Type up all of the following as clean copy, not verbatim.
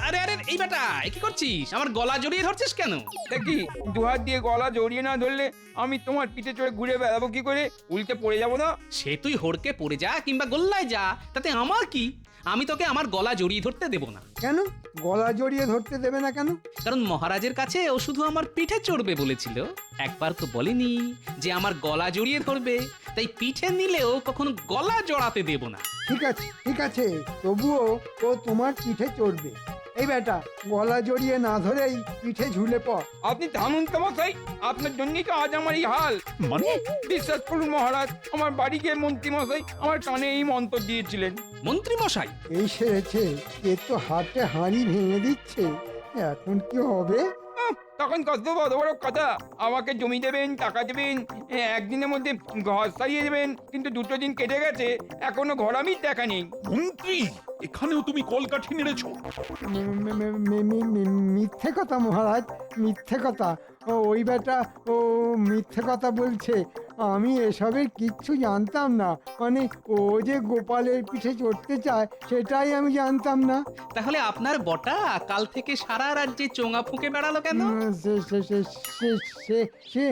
আরে আরে এই বেটা কি করছিস? আমার গলা জড়িয়ে ধরছিস কেন? দেখি দুহাত দিয়ে গলা জড়িয়ে না ধরলে আমি তোমার পিঠে চড়ে ঘুরে বেড়াবো কি করে? উল্টে পড়ে যাবো না? সে তুই হড়কে পড়ে যা কিংবা গোল্লায় যা, তাতে আমার কি? আমি তোকে আমার গলা জড়িয়ে ধরতে দেব না। কেন গলা জড়িয়ে ধরতে দেবে না কেন? কারণ মহারাজের কাছে ও শুধু আমার পিঠে চড়বে বলেছিল, একবার তো বলেনি যে আমার গলা জড়িয়ে ধরবে। তাই পিঠে নিলেও কখনো গলা জড়াতে দেব না। ঠিক আছে, তবুও ও তোমার পিঠে চড়বে। এই বেটা গলা জড়িয়ে না ধরেই পিঠে ঝুলে পড়। আপনি থামুন তো মশাই, আপনার জন্যই তো আজ আমার এই হাল। মানে বিশ্বাস করুন মহারাজ, আমার বাড়ি গিয়ে মন্ত্রী মশাই আমার কানে এই মন্ত্র দিয়েছিলেন। মন্ত্রী মশাই? এই সেরেছে, এ তো হাতে হাঁড়ি ভেঙে দিচ্ছে। এখন কি হবে? তখন কত বড় বড় কথা, আমাকে জমি দেবেন, টাকা দেবেন, একদিনের মধ্যে ঘর সারিয়ে দেবেন, কিন্তু 2 দিন কেটে গেছে, এখনো ঘর আমি দেখা নেই। মন্ত্রী, এখানেও তুমি কলকাঠি নেড়েছো? মিথ্যে কথা মহারাজ, মিথ্যে কথা। ওই বেটা ও মিথ্যে কথা বলছে। আমি এসবের কিচ্ছু জানতাম না। মানে ও যে গোপালের পিঠে চড়তে চায় সেটাই আমি জানতাম না। তাহলে আপনার বটা কাল থেকে সারা রাজ্যে চোঙা ফুঁকে বেড়ালো কেন? সে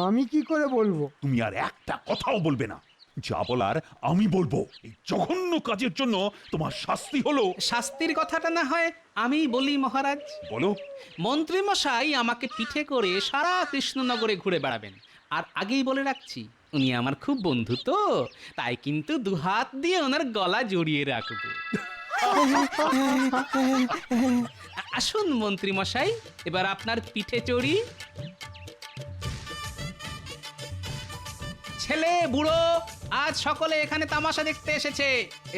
আমি কি করে বলবো? তুমি আর একটা কথাও বলবে না। যা বলার আমি বলবো। এই জঘন্য কাজের জন্য তোমার শাস্তি হলো। শাস্তির কথাটা না হয় আমি বলি মহারাজ। বলো। মন্ত্রী মশাই আমাকে পিঠে করে সারা কৃষ্ণনগরে ঘুরে বেড়াবেন। আর আগেই বলে রাখছি, উনি আমার খুব বন্ধু তো, তাই কিন্তু 2 হাত দিয়ে ওনার গলা জড়িয়ে রাখবো। আসুন মন্ত্রী মশাই, এবার আপনার পিঠে চড়ি। ছেলে বুড়ো আজ সকলে এখানে তামাশা দেখতে এসেছে,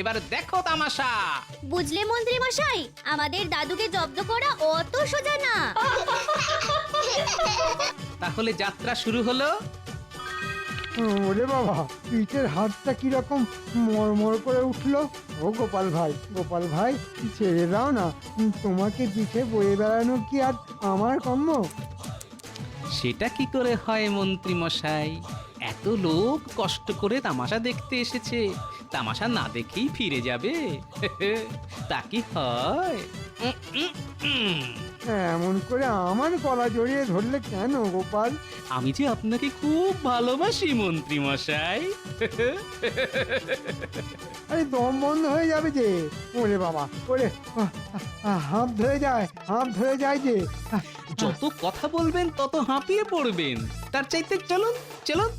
এবার দেখো তামাশা। বুঝলে মন্ত্রী মশাই, আমাদের দাদুকে জব্দ করা অত সোজা না। তাহলে যাত্রা শুরু হলো। ওরে বাবা, পিঠের হাতটা কিরকম মরমর করে উঠলো। ও গোপাল ভাই ছেড়ে দাও না। তোমাকে পিঠে বয়ে বেড়ানো কি আর আমার কর্ম? সেটা কি করে হয় মন্ত্রী মশাই? এত লোক কষ্ট করে তামাশা দেখতে এসেছে, তামাশা না দেখেই ফিরে যাবে? তা কি হয়? এমন করে আমার গলা জড়িয়ে ধরলে কেন গোপাল? আমি যে আপনাকে খুব ভালোবাসি মন্ত্রী মশাই। আরে দম বন্ধ হয়ে যাবে যে। ওরে বাবা, ওরে হাঁপ ধরে যায় যে। যত কথা বলবেন তত হাঁপিয়ে পড়বেন। তার চাইতে চলুন চলুন।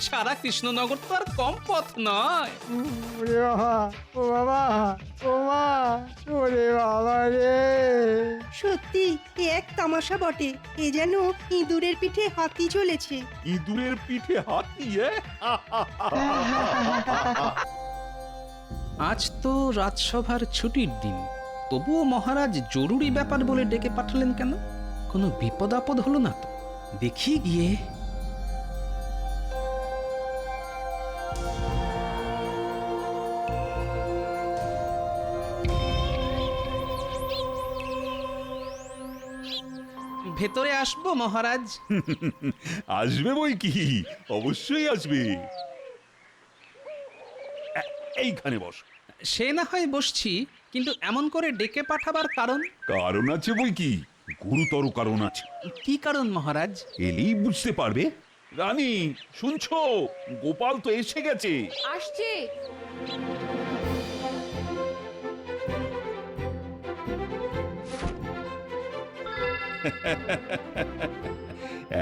সারা কৃষ্ণনগর তো আর কম পথ নয়। ওরে বাবা, ও বাবা, ও মা, ওরে বাবা রে। সত্যি এ এক তামাশা বটে। এ যেন ইঁদুরের পিঠে হাতি চলেছে। ইঁদুরের পিঠে হাতি? আজ তো রাজসভার ছুটির দিন, তবুও মহারাজ জরুরি ব্যাপার বলে ডেকে পাঠালেন কেন? কোনো বিপদ আপদ হলো না তো? দেখি গিয়ে। ভেতরে আসবো মহারাজ? আসবে বই কি, অবশ্যই আসবে। এইখানে বস। সে না হয় বসছি, কিন্তু এমন করে ডেকে পাঠাবার কারণ? কারণ আছে বই কি, গুরুতর কারণ আছে। কি কারণ মহারাজ? এলেই বুঝতে পারবে। রানী শুনছো, গোপাল তো এসে গেছে। আসছে।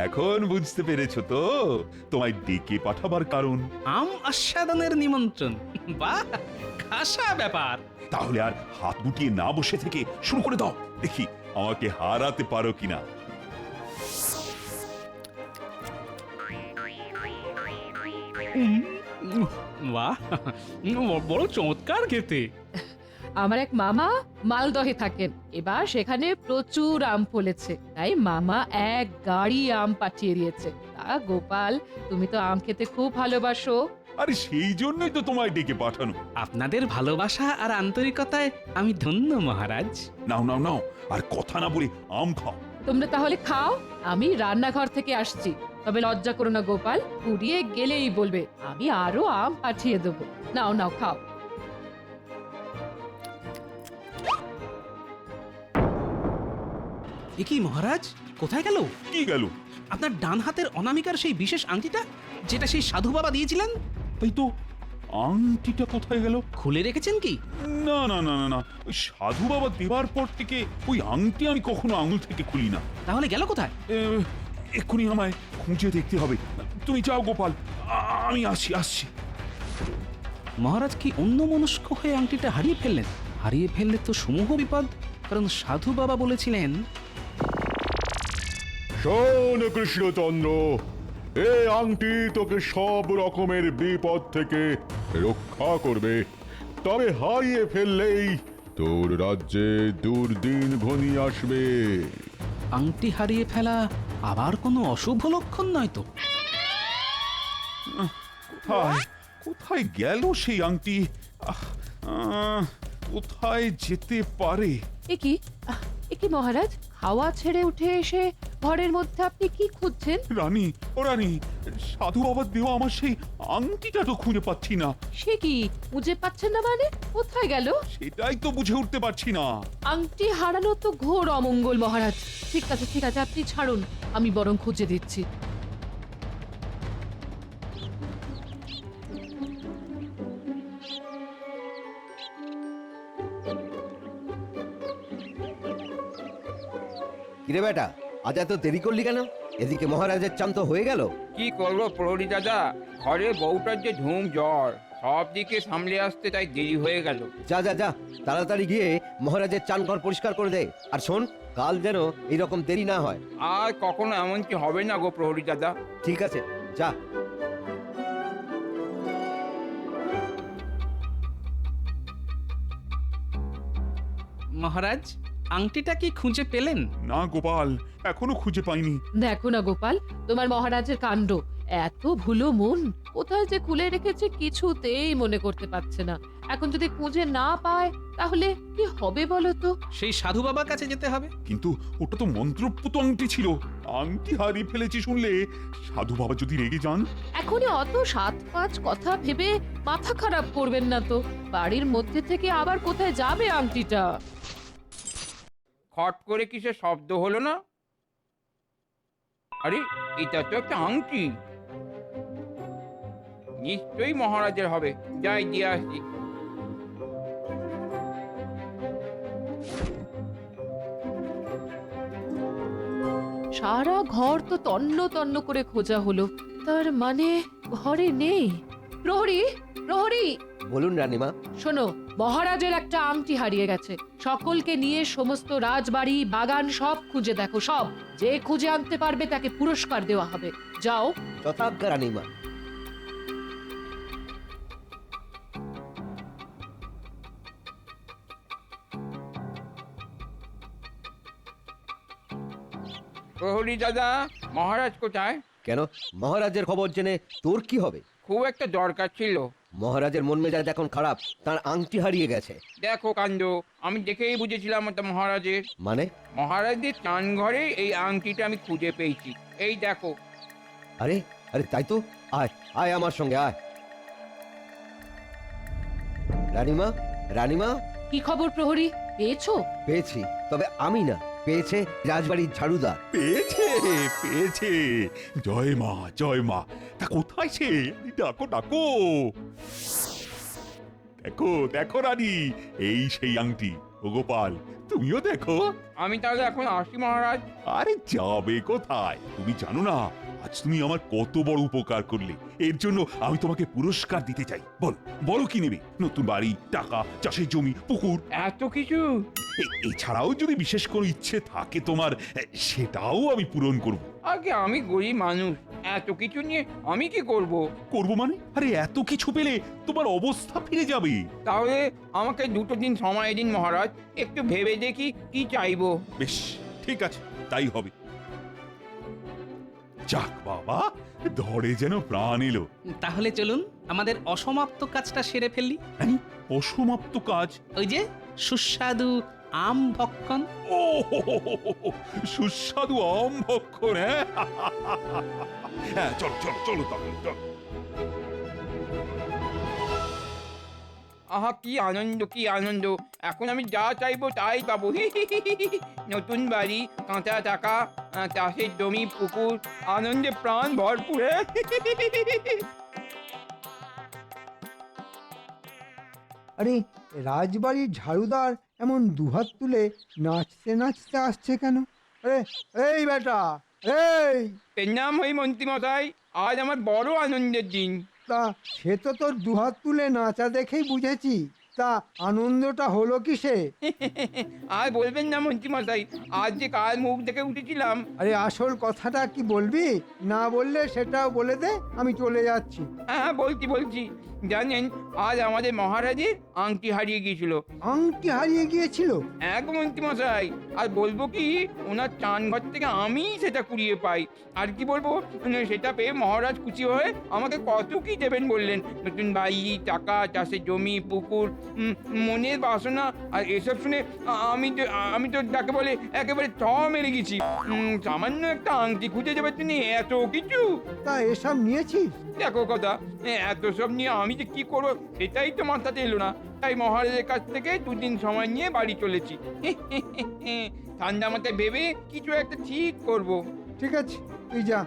এখন বুঝতে পেরেছো তো তোমায় ডেকে পাঠাবার কারণ? আম আস্বাদনের নিমন্ত্রণ। বাহ, খাসা ব্যাপার। তাহলে আর হাত গুটিয়ে না বসে থেকে শুরু করে দাও, দেখি আমাকে হারাতে পারো কিনা। বাহ, বড় চমৎকার খেতে। আমার এক মামা মালদহে থাকেন, এবার সেখানে প্রচুর আম ফলেছে, তাই মামা এক গাড়ি আম পাঠিয়ে দিয়েছে। তা গোপাল, তুমি তো আম খেতে খুব ভালোবাসো। আরে সেই জন্যই তো তোমায় ডেকে পাঠানো। আপনাদের ভালোবাসা আর আন্তরিকতায় আমি ধন্য মহারাজ। নাও নাও নাও, আর কথা না বলে আম খাও। তোমরা তাহলে খাও, আমি রান্নাঘর থেকে আসছি। তবে লজ্জা করো না গোপাল, কুড়িয়ে গেলেই বলবে আমি আরো আম পাঠিয়ে দেবো। নাও নাও খাও। এ কি মহারাজ, কোথায় গেল কি গেল? আপনার ডান হাতের অনামিকার সেই বিশেষ আংটিটা, যেটা সেই সাধু বাবা দিয়েছিলেন? তাই তো, আংটিটা কোথায় গেল? খুলে রেখেছেন কি? না না না না না, ওই সাধু বাবা দেবার পর থেকে ওই আংটি আমি কখনো আঙুল থেকে খুলি না। তাহলে গেল কোথায়? এক্ষুনি আমায় খুঁজে দেখতে হবে। তুমি যাও গোপাল, আমি আসছি। মহারাজ কি অন্যমনস্ক হয়ে আংটিটা হারিয়ে ফেললেন? হারিয়ে ফেললে তো সমূহ বিপদ, কারণ সাধু বাবা বলেছিলেন। শোন কৃষ্ণচন্দ্র, এই আংটি তোকে সব রকমের বিপদ থেকে রক্ষা করবে, তবে হারিয়ে ফেললেই তোর রাজ্যে দুর্দিন ঘনিয়ে আসবে। আংটি হারিয়ে ফেলা আবার কোনো অশুভ লক্ষণ নয় তো? কোথায় গেল সেই আংটি? কোথায় যেতে পারে? এ কি মহারাজ, হাওয়া ছেড়ে উঠে এসে ঘরের মধ্যে আপনি কি খুঁজছেন? রানী, ও রানী, সাধু বাবার দেওয়া আমার সেই আংটিটা তো খুঁজে পাচ্ছি না। সে কি, খুঁজে পাচ্ছেন না মানে? কোথায় গেল? সেটাই তো বুঝে উঠতে পারছি না। আংটি হারানো তো ঘোর অমঙ্গল মহারাজ। ঠিক আছে আপনি ছাড়ুন, আমি বরং খুঁজে দিচ্ছি। কিরে বেটা, আজ এত দেরি করলি কেন? এদিকে মহারাজের চান তো হয়ে গেল। কি করবো প্রহরী দাদা, ঘরে বউটার যে ঝুম জ্বর, সব দিকে সামলে আসতে তাই দেরি হয়ে গেল। যা যা যা, তাড়াতাড়ি গিয়ে মহারাজের চান ঘর পরিষ্কার করে দে। আর শোন, কাল যেন এইরকম দেরি না হয়। আর কখনো এমনকি হবে না গো প্রহরী দাদা। ঠিক আছে, যা। মহারাজ, আংটিটা কি খুঁজে পেলেন? না গোপাল, এখনো খুঁজে পাইনি। দেখো না গোপাল, তোমার মহারাজের কাণ্ড। এত ভুলো মন, কোথায় যে খুলে রেখেছে কিছুতেই মনে করতে পারছে না। এখন যদি খুঁজে না পায় তাহলে কি হবে বলো তো? সেই সাধু বাবার কাছে যেতে হবে। কিন্তু ওটা তো মন্ত্রপুত আংটি ছিল। আংটি হারিয়ে ফেলেছি শুনলে সাধু বাবা যদি রেগে যান। এখনই অত 7-5 কথা ভেবে মাথা খারাপ করবেন না তো। বাড়ির মধ্যে থেকে আবার কোথায় যাবে আংটিটা? খট করে কিসের শব্দ হলো না? আরে, এটা তো একটা আংটি, নিশ্চয়ই মহারাজের হবে। যাই দিয়ে আসছি। সারা ঘর তো তন্ন তন্ন করে খোঁজা হলো, তার মানে ঘরে নেই। প্রহরী, প্রহরী! বলুন রানীমা। শোনো, মহারাজের একটা আংটি হারিয়ে গেছে। সকলকে নিয়ে সমস্ত রাজবাড়ি, বাগান সব খুঁজে দেখো, সব। যে খুঁজে আনতে পারবে তাকে পুরস্কার দেওয়া হবে। যাও। যথাজ্ঞা রানীমা। প্রহরী দাদা, মহারাজ কোথায়? কেন, মহারাজের খবর জেনে তোর কি হবে? খুব একটা দরকার ছিল। মহারাজের মন মেজাজ এখন খারাপ, তার আংটি হারিয়ে গেছে। দেখো কাণ্ড, আমি দেখেই বুঝেছিলাম ওটা মহারাজের। মানে? মহারাজদের চান ঘরে এই আংটিটা আমি খুঁজে পেয়েছি। এই দেখো। আরে আরে, তাই তো। আয় আয় আমার সঙ্গে আয়। রানীমা, রানীমা! কি খবর প্রহরী, পেয়েছো? পেয়েছি, তবে আমি না, পেয়েছে রাজবাড়ির ঝাড়ুদার। পেয়েছে। জয় মা, জয় মা। তা কোথায় সে? ডাকো ডাকো। দেখো দেখো রানী, এই সেই আংটি। ও গোপাল, তুমিও দেখো। আমি তাহলে এখন আসি মহারাজ। আরে যাবে কোথায়? তুমি জানো না আজ তুমি আমার কত বড় উপকার করলে। এর জন্য আমি তোমাকে পুরস্কার দিতে চাই। বলো কি নেবে? নতুন বাড়ি, টাকা, চাষের জমি, পুকুর, এত কিছু? এছাড়াও যদি বিশেষ কোনো ইচ্ছে থাকে তোমার, সেটাও আমি পূরণ করব। আগে আমি গরিব মানুষ, এত কিছু নিয়ে আমি কি করব? করবো মানে? আরে এত কিছু পেলে তোমার অবস্থা ফিরে যাবে। তাহলে আমাকে 2 দিন সময় দিন মহারাজ, একটু ভেবে দেখি কি চাইবো। বেশ, ঠিক আছে, তাই হবে। যাক বাবা, ধরে যেন প্রাণ এলো। তাহলে চলুন আমাদের অসমাপ্ত কাজটা সেরে ফেললি। অসমাপ্ত কাজ? ওই যে সুস্বাদু আম ভক্ষণ। ও হো হো হো হো হো, সুস্বাদু আম ভক্ষণ, হ্যাঁ? হ্যাঁ, চলো চলো চলো তাহলে চলো। আহা কি আনন্দ কি আনন্দ, এখন আমি যা চাইবো তাই পাবো। নতুন বাড়ি, কাঁচা টাকা, চাষের জমি, পুকুর, আনন্দে প্রাণ ভরপুর। আরে রাজবাড়ির ঝাড়ুদার এমন দুহাত তুলে নাচতে নাচতে আসছে কেন? আরে এই বেটা, এই এর নাম হই মন্ত্রী মশাই, আজ আমার বড় আনন্দের দিন। তা সে তো তোর দুহাত তুলে নাচা দেখেই বুঝেছি, তা আনন্দটা হলো কিসে? আর বলবেন না মন্ত্রী মশাই, আজ যে কার মুখ দেখে উঠেছিলাম। আরে আসল কথাটা কি বলবি? না বললে সেটাও বলে দে, আমি চলে যাচ্ছি। হ্যাঁ বলছি, জানেন আজ আমাদের মহারাজের আংটি হারিয়ে গিয়েছিল। আংটি হারিয়ে গিয়েছিল? এক মন্ত্রী মশাই, আর বলবো কি, ওনার চান ঘর থেকে আমি সেটা কুড়িয়ে পাই। আর কি বলবো, সেটা পেয়ে মহারাজ খুশি হয়ে আমাকে কত কি দেবেন বললেন। নতুন বাড়ি, টাকা, চাষের জমি, পুকুর, মনের বাসনা। আর এসব শুনে আমি তো যাকে বলে একেবারে ছ মেরে গেছি। সামান্য একটা আংটি খুঁজে যাবে তিনি এত কিছু। তা এসব নিয়েছিস? দেখো কথা, এত সব নিয়ে আমি যে কি করবো সেটাই তো মাথাতে এলো না। তাই মহারাজের কাছ থেকে দুদিন সময় নিয়ে বাড়ি চলেছি। ঠান্ডা মাথায় ভেবে কিছু একটা ঠিক করব। ঠিক আছে, তুই যা।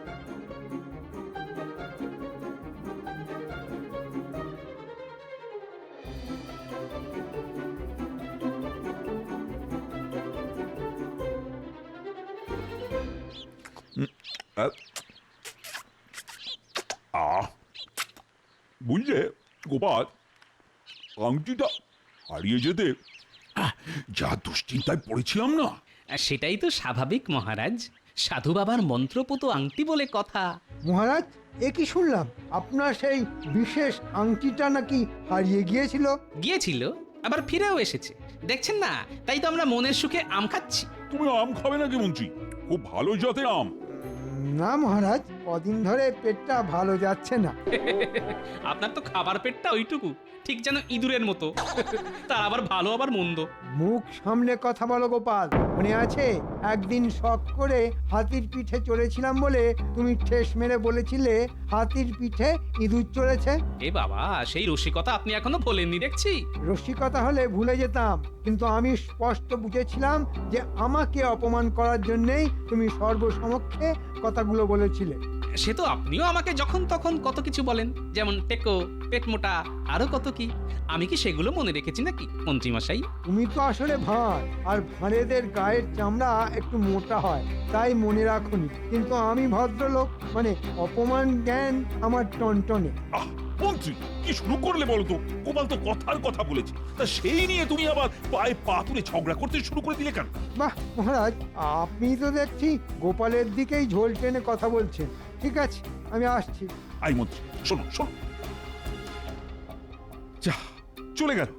বুঝলে গোপাল, আংটিটা হারিয়ে যেতে যা দুশ্চিন্তায় পড়েছিলাম না। সেটাই তো স্বাভাবিক মহারাজ, সাধু বাবার মন্ত্রপুত আংটি বলে কথা। মহারাজ, এ কি শুনলাম? আপনার সেই বিশেষ আংটিটা নাকি হারিয়ে গিয়েছিল? গিয়েছিল, আবার ফিরেও এসেছে। দেখছেন না, তাই তো আমরা মনের সুখে আম খাচ্ছি। তুমি আম খাবে নাকি মন্ত্রী? খুব ভালো জাতের আম। না মহারাজ, কদিন ধরে পেটটা ভালো যাচ্ছে না। আপনার তো খাবার পেটটা ওইটুকু, ঠিক যেন ইঁদুরের মতো। তার আবার ভালো আবার মন্দ। মুখ সামনে কথা বলো গোপাল। মনে আছে একদিন শখ করে হাতির পিঠে চড়েছিলাম বলে তুমি ঠেস মেরে বলেছিলে হাতির পিঠে ইঁদুর চড়েছে? এ বাবা, সেই রসিকতা আপনি এখনো ভোলেননি দেখছি। রসিকতা হলে ভুলে যেতাম, কিন্তু আমি স্পষ্ট বুঝেছিলাম যে আমাকে অপমান করার জন্যেই তুমি সর্বসমক্ষে কথাগুলো বলেছিলে। সে তো আপনিও আমাকে যখন তখন কত কিছু বলেন, যেমন টেকো, পেট মোটা, আরো কত কি। আমি কি সেগুলো মনে রেখেছি নাকি মন্ত্রী মশাই? তুমি তো আসলে ভাঁড়, আর ভাঁড়েদের গায়ের চামড়া একটু মোটা হয়, তাই মনে রাখুনি। কিন্তু আমি ভদ্রলোক, মানে অপমান জ্ঞান আমার টনটনে। আহ মন্ত্রী, কি শুরু করলে বলো তো? গোপাল তো কথার কথা বলেছে, তা সেই নিয়ে তুমি আবার পায়ে পা তুলে ঝগড়া করতে শুরু করে দিলে কেন? বাহ মহারাজ, আপনি তো দেখছি গোপালের দিকেই ঝোল টেনে কথা বলছেন। ঠিক আছে, আমি আসছি। আই মন্ত্রী, শোনো শোনো, যা চলে গেল।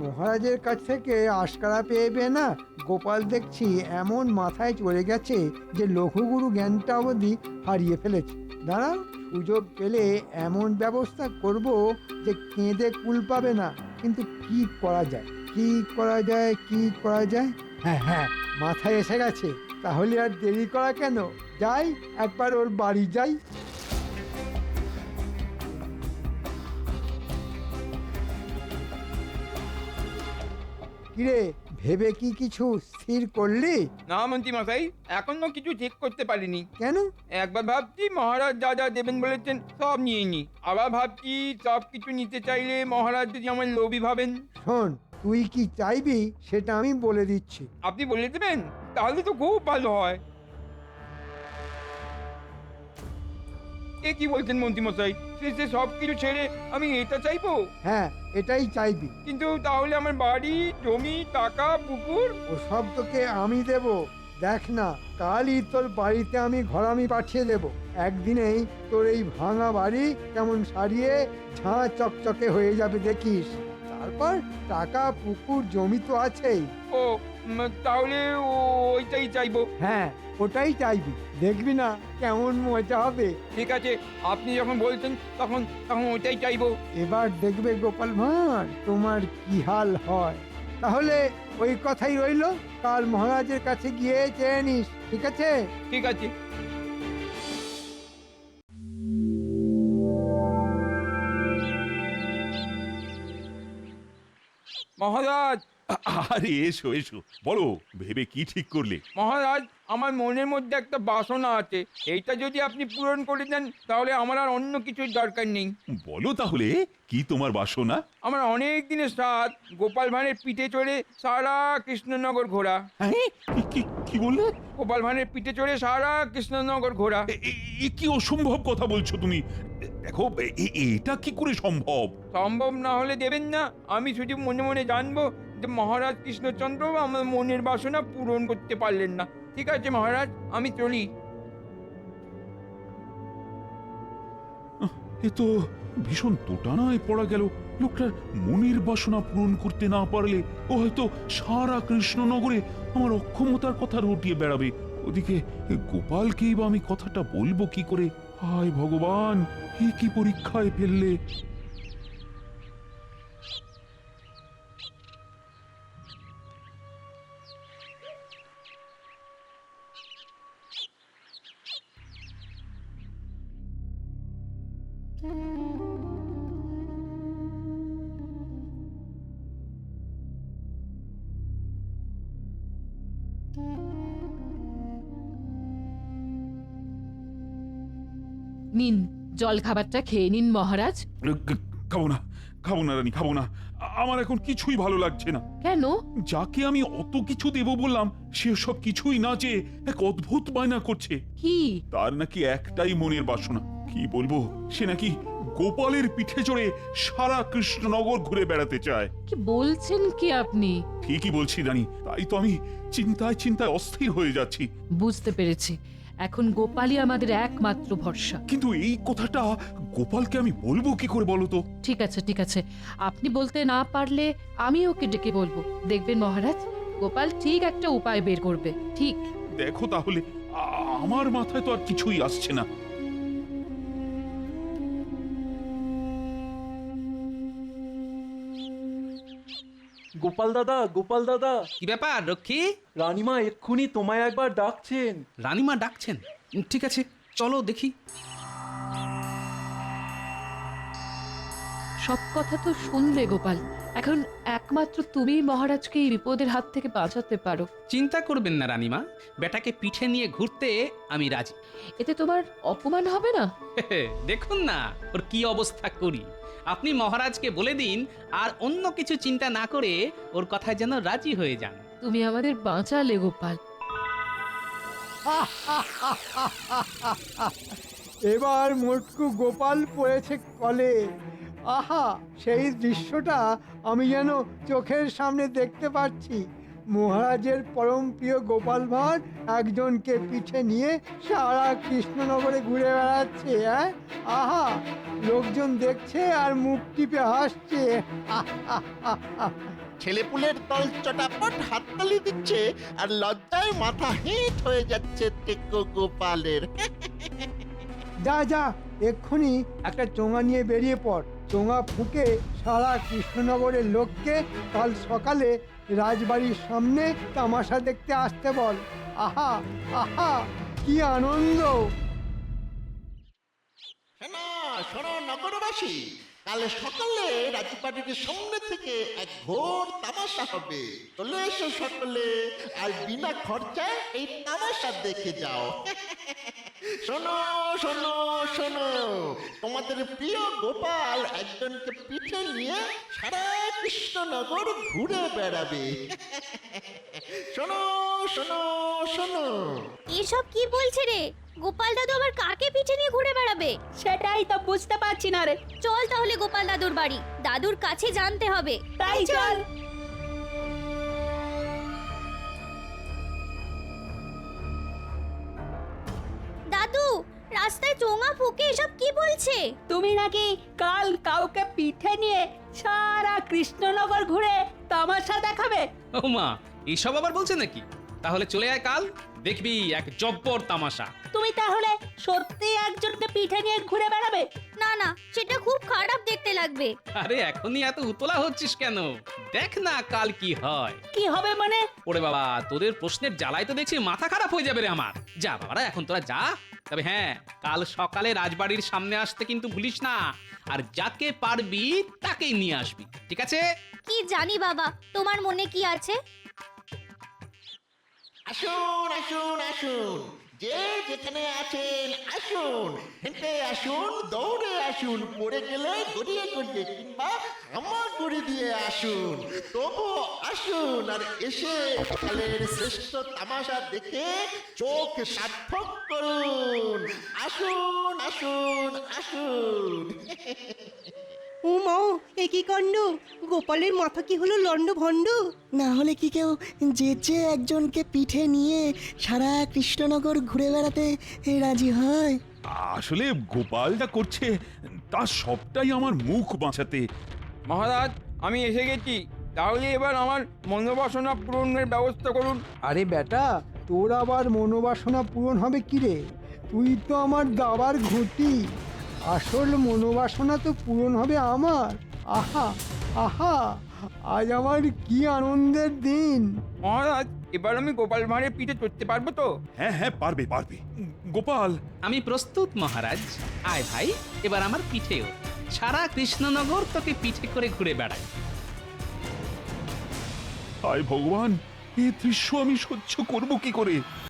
মহারাজের কাছ থেকে আশকারা পেয়ে না, গোপাল দেখছি এমন মাথায় চড়ে গেছে যে লঘুগুরু জ্ঞানটা অবধি হারিয়ে ফেলেছে। দাঁড়াও, সুযোগ পেলে এমন ব্যবস্থা করব যে কেঁদে কুল পাবে না। কিন্তু কি করা যায়, কি করা যায়, কি করা যায়? হ্যাঁ, মাথায় এসে গেছে। তাহলে আর দেরি করা কেন, যাই একবার ওর বাড়ি যাই। কিরে, ভেবে কি কিছু স্থির করলি? না মন্ত্রী মশাই, এখনো কিছু ঠিক করতে পারিনি। কেন? একবার ভাবছি মহারাজ যা যা দেবেন বলেছেন সব নিয়ে নি, আবার ভাবছি সব কিছু নিতে চাইলে মহারাজ যদি আমার লোভী ভাবেন। শোন, তুই কি চাইবি সেটা আমি বলে দিচ্ছি। আপনি বলে দেবেন, তাহলে তো খুব ভালো হয়। এ কি বলছেন মন্ত্রী মশাই, সে সব কিছু ছেড়ে আমি এটা চাইবো? হ্যাঁ, এটাই চাইবি। কিন্তু তাহলে আমার বাড়ি, জমি, টাকা, পুকুর? ও সব তোকে আমি দেব। দেখ না, কালই তোর বাড়িতে আমি ঘরামি পাঠিয়ে দেব। একদিনেই তোর এই ভাঙা বাড়ি কেমন সারিয়ে ঝাঁ চকচকে হয়ে যাবে দেখিস। তারপর টাকা, পুকুর, জমি তো আছেই। ও তাহলে ওইটাই চাইবো। হ্যাঁ, ওটাই চাইবি, দেখবি না কেমন মজা হবে। ঠিক আছে, আপনি যখন বলছেন তখন ওইটাই চাইবো। এবার দেখবে গোপাল ভাঁড়, তোমার কি হাল হয়। তাহলে ওই কথাই রইলো, কাল মহারাজের কাছে গিয়ে চেয়ে নিস, ঠিক আছে? ঠিক আছে। মহারাজ, আরে এসো এসো, বলো ভেবে কি ঠিক করলে? মহারাজ, আমার মনের মধ্যে একটা বাসনা আছে, এইটা যদি আপনি পূরণ করে দেন তাহলে আমার আর অন্য কিছুর দরকার নেই। বলো তাহলে কি তোমার বাসনা? আমার অনেক দিনের সাথ গোপাল ভাঁড়ের পিঠে চড়ে সারা কৃষ্ণনগর ঘোরা। হ্যাঁ, কি বললে? গোপাল ভাঁড়ের পিঠে চড়ে সারা কৃষ্ণনগর ঘোরা। এ কি অসম্ভব কথা বলছো তুমি? দেখো এটা কি করে সম্ভব? সম্ভব না হলে দেবেন না? আমি শুধু মনে মনে জানবো যে মহারাজ কৃষ্ণচন্দ্র আমার মনের বাসনা পূরণ করতে পারলেন না। ঠিক আছে মহারাজ, আমি চলি। এ তো ভীষণ দোটানায় পড়া গেল। লোকটার মনের বাসনা পূরণ করতে না পারলে ও হয়তো সারা কৃষ্ণনগরে আমার অক্ষমতার কথা রটিয়ে বেড়াবে। ওদিকে গোপালকেই বা আমি কথাটা বলবো কি করে? হায় ভগবান, এ কি পরীক্ষায় ফেললে! নিন, জল খাবারটা খেয়ে নিন মহারাজ। খাবো না, খাবো না রানী, খাবো না। আমার এখন কিছুই ভালো লাগছে না। কেন? যাকে আমি অত কিছু দেব বললাম সে সব কিছুই না চেয়ে এক অদ্ভুত বায়না করছে। কি? তার নাকি একটাই মনের বাসনা। কি বলবো, সে নাকি গোপালের পিঠে চড়ে সারা কৃষ্ণনগর ঘুরে বেড়াতে চায়। কি বলছেন কি আপনি? ঠিকই বলছি রানী, তাই তো আমি চিন্তায় চিন্তায় অস্থির হয়ে যাচ্ছি। বুঝতে পেরেছি, এখন গোপালই আমাদের একমাত্র ভরসা। কিন্তু এই কথাটা গোপালকে আমি বলবো কি করে বলো তো? ঠিক আছে ঠিক আছে, আপনি বলতে না পারলে আমি ওকে ডেকে বলবো। দেখবেন মহারাজ, গোপাল ঠিক একটা উপায় বের করবে। ঠিক। দেখো তাহলে, আমার মাথায় তো আর কিছুই আসছে না। গোপাল দাদা, গোপাল দাদা, কি ব্যাপার রক্ষী? রানীমা এক্ষুনি তোমায় একবার ডাকছেন। রানীমা ডাকছেন? ঠিক আছে, চলো দেখি। সব কথা তো শুনলে গোপাল, এখন একমাত্র তুমি মহারাজকে এই বিপদের হাত থেকে বাঁচাতে পারো। চিন্তা করবেন না রানীমা, বেটাকে পিঠে নিয়ে ঘুরতে আমি রাজি। এতে তোমার অপমান হবে না? দেখুন না ওর কি অবস্থা করি। আপনি মহারাজকে বলে দিন আর অন্য কিছু চিন্তা না করে ওর কথায় যেন রাজি হয়ে যান। তুমি আমাদের বাঁচালে গোপাল। এবার মোটকু গোপাল পড়েছে কলে। আহা, সেই দৃশ্যটা আমি যেন চোখের সামনে দেখতে পাচ্ছি। মহারাজের পরম প্রিয় গোপাল ভাঁড় একজনকে পিঠে নিয়ে সারা কৃষ্ণনগরে ঘুরে বেড়াচ্ছে। আহা, লোকজন দেখছে আর মুখ টিপে হাসছে। ছেলেপুলের দল চটাপট হাততালি দিচ্ছে আর লজ্জায় মাথা হেঁট হয়ে যাচ্ছে টেকো গোপালের। যা যা, এক্ষুনি একটা চোঙা নিয়ে বেরিয়ে পড়। চোঙা ফুঁকে সারা কৃষ্ণনগরের লোককে কাল সকালে রাজবাড়ির সামনে তামাশা দেখতে আসতে বল। আহা আহা, কি আনন্দ! শোনো শোনো নগরবাসী, কাল সকালে রাজবাড়ির সামনে থেকে এক ঘোর তামাশা হবে। চলে এসো সকলে আর বিনা খরচায় এই তামাশা দেখে যাও। শোনো শোনো শোনো, তোমাদের প্রিয় গোপাল একজনকে পিঠে নিয়ে সারা কৃষ্ণনগর ঘুরে বেড়াবে। শোনো শোনো শোনো। এসব কি বলছে রে? গোপাল দাদু আবার কাকে পিঠে নিয়ে ঘুরে বেড়াবে? সেটাই তো বুঝতে পারছি না রে। চল তাহলে গোপাল দাদুর বাড়ি, দাদুর কাছে জানতে হবে। তাই চল। দাদু, রাস্তায় চোঙা ফুঁকে এসব কি বলছে? তুমি নাকি কাল কাউকে পিঠে নিয়ে সারা কৃষ্ণনগর ঘুরে তামাশা দেখাবে? ও মা, এসব আবার বলছে নাকি? তাহলে চলে আয় কাল, দেখবি এক জব্বর তামাশা। তুমি তাহলে সত্যি একজনকে পিঠে নিয়ে ঘুরে বেড়াবে? না না, সেটা খুব খারাপ দেখতে লাগবে। আরে এখনই এত উতলা হচ্ছিস কেন? দেখ না কাল কি হয়। কি হবে মানে? ওরে বাবা, তোদের প্রশ্নের জ্বালায় তো দেখছি মাথা খারাপ হয়ে যাবে রে আমার। যা বাবারা, এখন তোরা যা। তবে হ্যাঁ, কাল সকালে রাজবাড়ির সামনে আসতে কিন্তু ভুলিস না। আর যাকে পারবি তাকেই নিয়ে আসবি, ঠিক আছে? কি জানি বাবা, তোমার মনে কি আছে? আসুন আসুন আসুন, যে যেখানে আছেন আসুন, হেঁটে আসুন, দৌড়ে আসুন, পড়ে গেলে গড়িয়ে গড়িয়ে কিংবা হামাগুড়ি দিয়ে আসুন, তবু আসুন আর এসে কালের শ্রেষ্ঠ তামাশা দেখে চোখ সার্থক করুন। আসুন আসুন আসুন। ও মাও, এ কি কাণ্ড! গোপালের মাথা কি হলো লন্ড ভন্ড? না হলে কি কেউ যেচে একজনকে পিঠে নিয়ে সারা কৃষ্ণনগর ঘুরে বেড়াতে রাজি হয়? আসলে গোপাল যা করছে তার সবটাই আমার মুখ বাঁচাতে। মহারাজ, আমি এসে গেছি। তাহলে এবার আমার মনোবাসনা পূরণের ব্যবস্থা করুন। আরে বেটা, তোর আবার মনোবাসনা পূরণ হবে কি রে? তুই তো আমার দাবার ঘুঁটি। আসল মনোবাসনা তো পূরণ হবে আমার। আহা আহা, আজ আমার কি আনন্দের দিন! মহারাজ, এবার আমি গোপাল ভাঁড়ের পিঠে চড়তে পারবো তো? হ্যাঁ হ্যাঁ, পারবে পারবে। গোপাল, আমি প্রস্তুত মহারাজ। আয় ভাই, এবার আমার পিঠে ওঠ। সারা কৃষ্ণনগর তোকে পিঠে করে ঘুরে বেড়াই। হায় ভগবান, এ দৃশ্য আমি সহ্য করব কি করে?